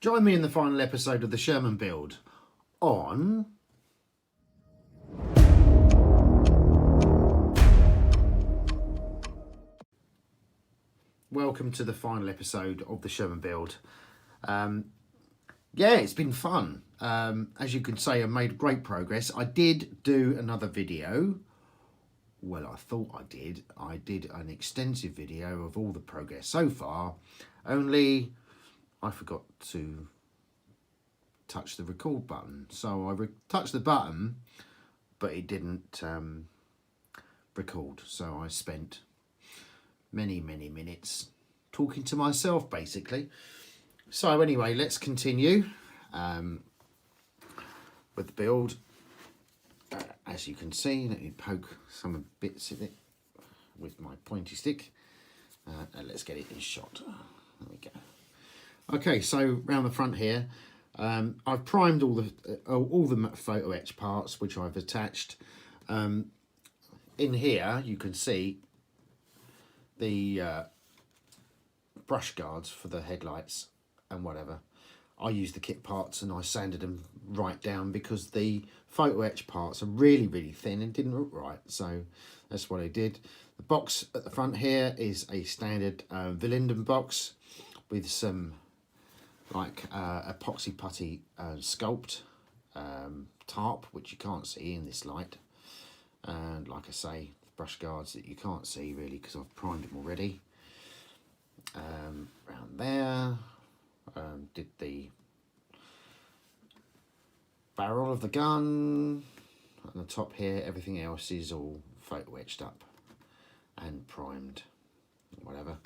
Join me in the final episode of the Sherman build on welcome to the final episode of the Sherman build. Yeah, it's been fun. As you can see, I made great progress. I did do another video. Well, I thought I did. I did an extensive video of all the progress so far, only I forgot to touch the record button. So I touched the button, but it didn't record. So I spent many minutes talking to myself, basically. So anyway, let's continue with the build. As you can see, let me poke some bits of it with my pointy stick, and let's get it in shot. There we go. Okay, so round the front here, I've primed all the photo etch parts which I've attached. In here, you can see the brush guards for the headlights and whatever. I used the kit parts and I sanded them right down because the photo etch parts are really thin and didn't look right. So that's what I did. The box at the front here is a standard Vallejo box with some like epoxy putty sculpt tarp, which you can't see in this light. And like I say, brush guards that you can't see really because I've primed them already. Around there, did the barrel of the gun. On the top here, everything else is all photo etched up and primed, whatever.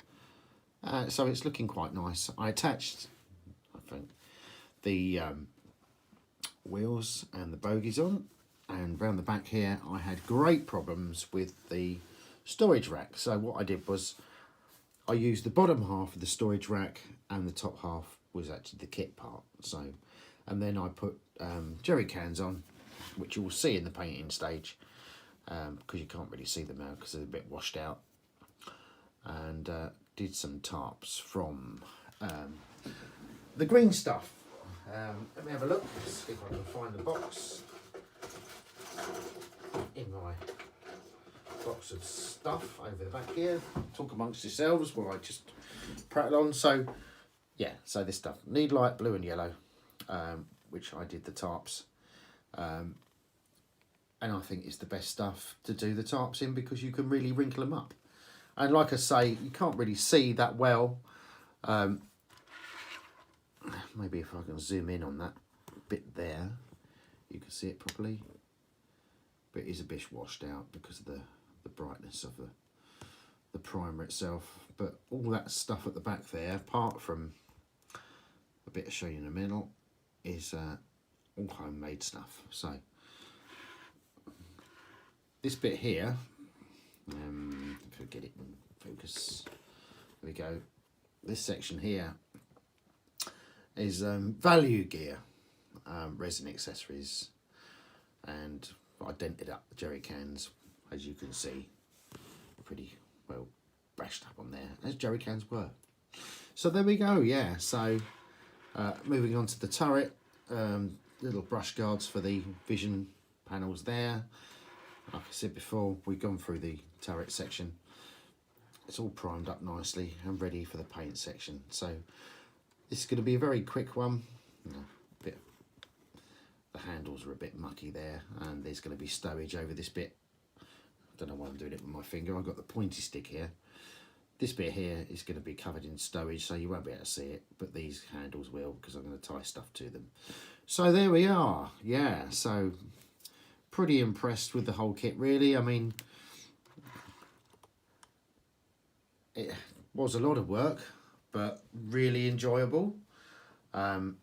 So it's looking quite nice. I attached, I think, the wheels and the bogies on, and round the back here I had great problems with the storage rack. So what I did was I used the bottom half of the storage rack and the top half was actually the kit part. So, and then I put jerry cans on, which you will see in the painting stage, because you can't really see them now because they're a bit washed out, and did some tarps from the green stuff. Let me have a look, see if I can find the box in my box of stuff over the back here. Talk amongst yourselves while I just prattle on. So yeah, so this stuff, need light blue and yellow, which I did the tarps, and I think it's the best stuff to do the tarps in because you can really wrinkle them up. And like I say, you can't really see that well. Maybe if I can zoom in on that bit there, you can see it properly. But it is a bit washed out because of the brightness of the primer itself. But all that stuff at the back there, apart from a bit of showing in the middle, is all homemade stuff. So this bit here, if I get it in focus, there we go. This section here is Vallejo gear, resin accessories, and I dented up the jerry cans, as you can see, pretty well brushed up on there, as jerry cans were. So there we go, yeah. So moving on to the turret, little brush guards for the vision panels there. Like I said before, we've gone through the turret section. It's all primed up nicely and ready for the paint section. So this is going to be a very quick one. The handles are a bit mucky there, and there's going to be stowage over this bit. I don't know why I'm doing it with my finger. I've got the pointy stick here. This bit here is going to be covered in stowage, so you won't be able to see it, but these handles will, because I'm going to tie stuff to them. So there we are. Yeah, so pretty impressed with the whole kit, really. I mean, it was a lot of work, but really enjoyable. And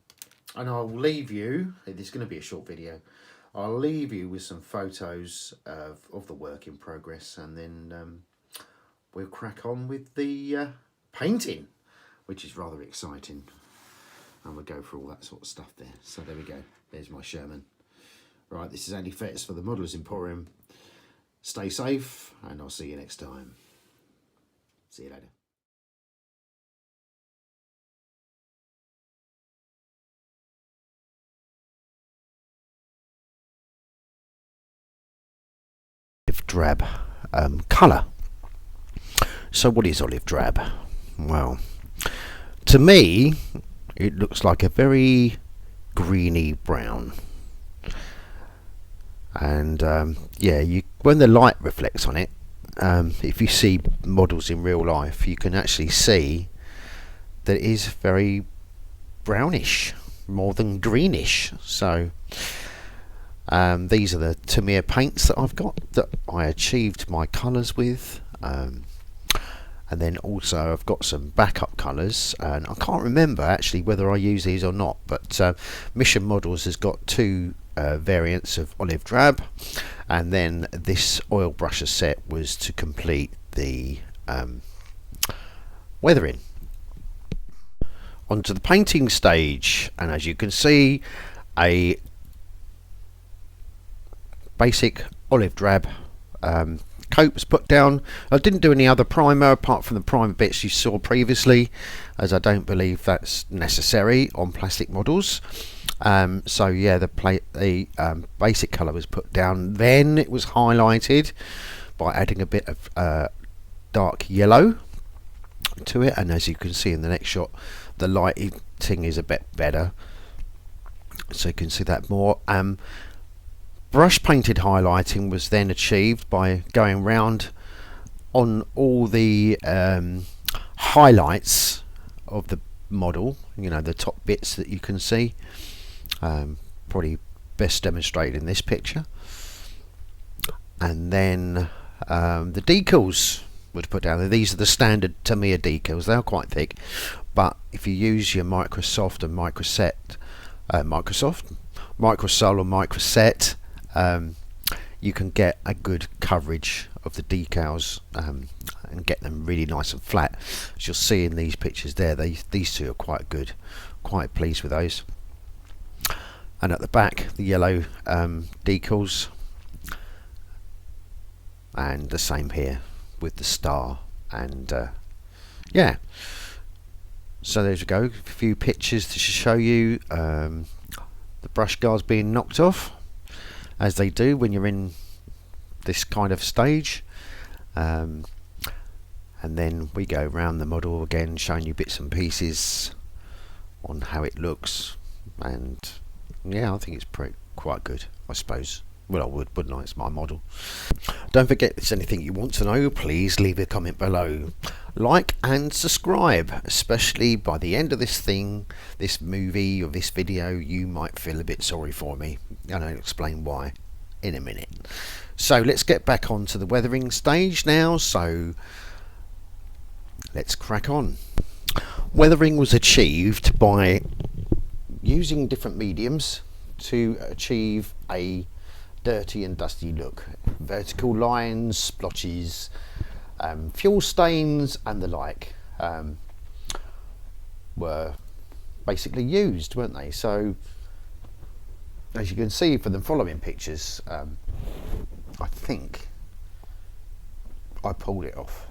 I'll leave you, this is going to be a short video, I'll leave you with some photos of the work in progress, and then we'll crack on with the painting, which is rather exciting. And we'll go through all that sort of stuff there. So there we go, there's my Sherman. Right, this is Andy Fettis for the Modeller's Emporium. Stay safe, and I'll see you next time. See you later. drab colour. So what is olive drab? Well, to me it looks like a very greeny brown, and yeah, when the light reflects on it, if you see models in real life, you can actually see that it is very brownish more than greenish. So these are the Tamiya paints that I've got, that I achieved my colours with, and then also I've got some backup colours, and I can't remember actually whether I use these or not, but Mission Models has got two variants of olive drab, and then this oil brusher set was to complete the weathering. Onto the painting stage, and as you can see, a basic olive drab coat was put down. I didn't do any other primer apart from the primer bits you saw previously, as I don't believe that's necessary on plastic models. So yeah, the basic colour was put down. Then it was highlighted by adding a bit of dark yellow to it, and as you can see in the next shot, the lighting is a bit better, so you can see that more. Brush painted highlighting was then achieved by going round on all the highlights of the model, you know, the top bits that you can see, probably best demonstrated in this picture. And then the decals were put down. These are the standard Tamiya decals. They are quite thick, but if you use your Microsoft and Microsol or Microset, you can get a good coverage of the decals and get them really nice and flat. As you'll see in these pictures there, these two are quite good. Quite pleased with those. And at the back, the yellow decals, and the same here with the star. And yeah, so there you go, a few pictures to show you the brush guards being knocked off, as they do when you're in this kind of stage. And then we go around the model again, showing you bits and pieces on how it looks. And yeah, I think it's quite good, I suppose. Well, I wouldn't I? It's my model. Don't forget, if there's anything you want to know, please leave a comment below. Like and subscribe, especially by the end of this movie or this video, you might feel a bit sorry for me, and I'll explain why in a minute. So let's get back onto the weathering stage now, so let's crack on. Weathering was achieved by using different mediums to achieve a dirty and dusty look. Vertical lines, splotches, fuel stains and the like were basically used, weren't they? So as you can see for the following pictures, I think I pulled it off.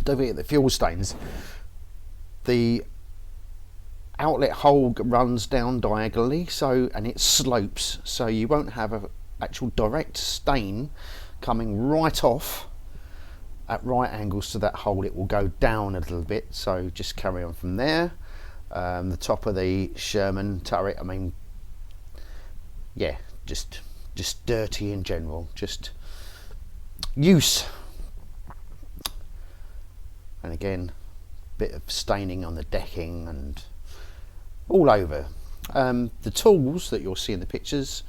Don't forget the fuel stains. The outlet hole runs down diagonally, and it slopes, so you won't have a actual direct stain coming right off at right angles to that hole. It will go down a little bit, so just carry on from there. The top of the Sherman turret, I mean, yeah, just dirty in general, just use. And again, bit of staining on the decking and all over. The tools that you'll see in the pictures,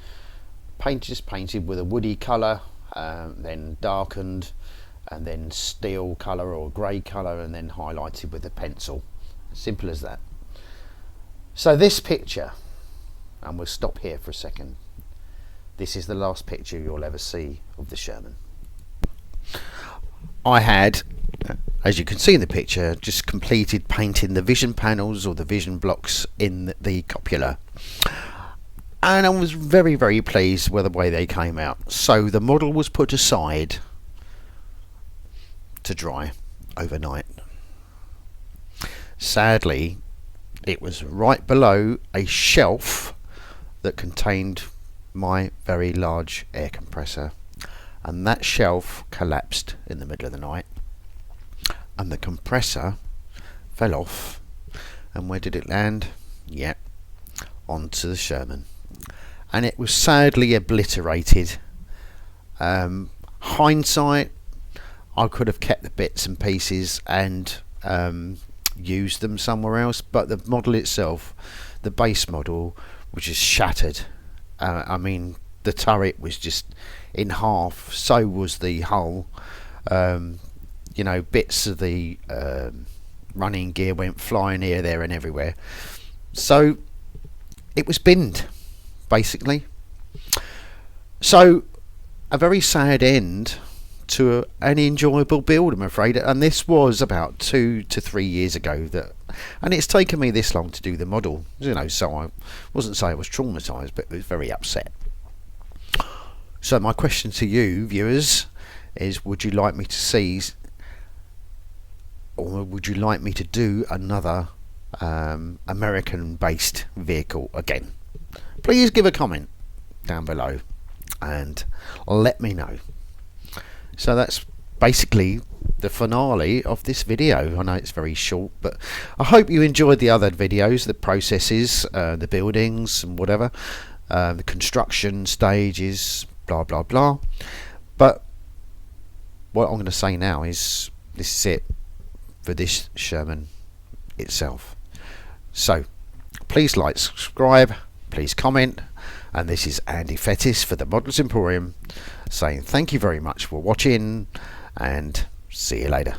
painted with a woody colour, then darkened, and then steel colour or grey colour, and then highlighted with a pencil. Simple as that. So this picture, and we'll stop here for a second, this is the last picture you'll ever see of the Sherman. I had, as you can see in the picture, just completed painting the vision panels or the vision blocks in the copula, and I was very, very pleased with the way they came out. So the model was put aside to dry overnight. Sadly, it was right below a shelf that contained my very large air compressor, and that shelf collapsed in the middle of the night, and the compressor fell off, and where did it land? Yep, onto the Sherman, and it was sadly obliterated. Hindsight, I could have kept the bits and pieces and used them somewhere else, but the model itself, the base model, was just shattered. I mean, the turret was just in half, so was the hull. You know, bits of the running gear went flying here, there and everywhere, so it was binned basically. So a very sad end to an enjoyable build, I'm afraid, and this was about 2 to 3 years ago, and it's taken me this long to do the model, you know, so I wasn't saying I was traumatized, but I was very upset. So my question to you viewers is, would you like me to see, or would you like me to do another American based vehicle again? Please give a comment down below and let me know. So that's basically the finale of this video. I know it's very short, but I hope you enjoyed the other videos, the processes, the buildings and whatever, the construction stages, blah blah blah. But what I'm going to say now is, this is it for this Sherman itself. So please like, subscribe, please comment, and this is Andy Fettis for the Models Emporium saying thank you very much for watching, and see you later.